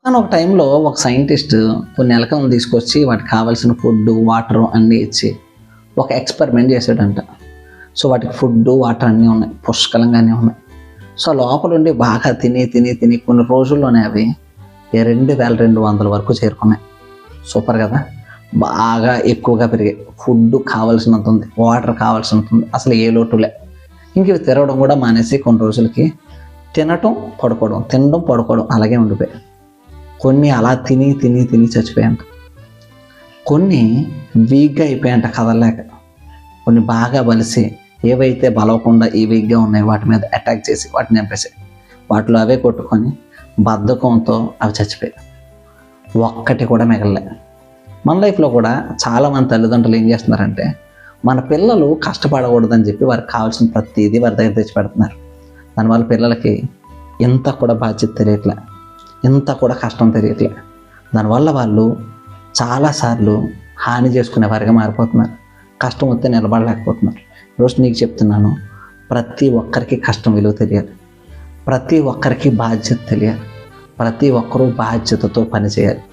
కానీ ఒక టైంలో ఒక సైంటిస్ట్ కొన్ని ఎలకలను తీసుకొచ్చి వాటికి కావాల్సిన ఫుడ్, వాటర్ అన్నీ ఇచ్చి ఒక ఎక్స్పెరిమెంట్ చేశాడంట. సో వాటికి ఫుడ్, వాటర్ అన్నీ ఉన్నాయి, పుష్కలంగానే ఉన్నాయి. సో లోపల ఉండి బాగా తిని తిని తిని కొన్ని రోజుల్లోనే అవి 2200 వరకు చేరుకున్నాయి. సూపర్ కదా, బాగా ఎక్కువగా పెరిగాయి. ఫుడ్ కావాల్సినంత ఉంది, వాటర్ కావాల్సినంత ఉంది, అసలు ఏ లోటులే. ఇంక ఇవి తిరగడం కూడా మానేసి కొన్ని రోజులకి తినటం పడుకోవడం, తినడం పడుకోవడం అలాగే ఉండిపోయాయి. కొన్ని అలా తిని తిని తిని చచ్చిపోయాయంట. కొన్ని వీక్గా అయిపోయాయంట కదలలేక. కొన్ని బాగా బలిసి ఏవైతే బలవకుండా ఈ వీక్గా ఉన్నాయో వాటి మీద అటాక్ చేసి వాటిని చంపేసాయి. వాటిలో అవే కొట్టుకొని బద్ధకంతో అవి చచ్చిపోయాయి. ఒక్కటి కూడా మిగలలే. మన లైఫ్లో కూడా చాలామంది తల్లిదండ్రులు ఏం చేస్తున్నారంటే మన పిల్లలు కష్టపడకూడదని చెప్పి వారికి కావాల్సిన ప్రతిదీ వారి దగ్గర తెచ్చి పెడుతున్నారు. దానివల్ల పిల్లలకి ఇంత కూడా బాధ్యత తెలియట్లే, ఇంత కూడా కష్టం తెలియట్లే. దానివల్ల వాళ్ళు చాలాసార్లు హాని చేసుకునే వారిగా మారిపోతున్నారు. కష్టం వస్తే నిలబడలేకపోతున్నారు. ఈరోజు నీకు చెప్తున్నాను, ప్రతి ఒక్కరికి కష్టం విలువ తెలియాలి, ప్రతి ఒక్కరికి బాధ్యత తెలియాలి, ప్రతి ఒక్కరూ బాధ్యతతో పనిచేయాలి.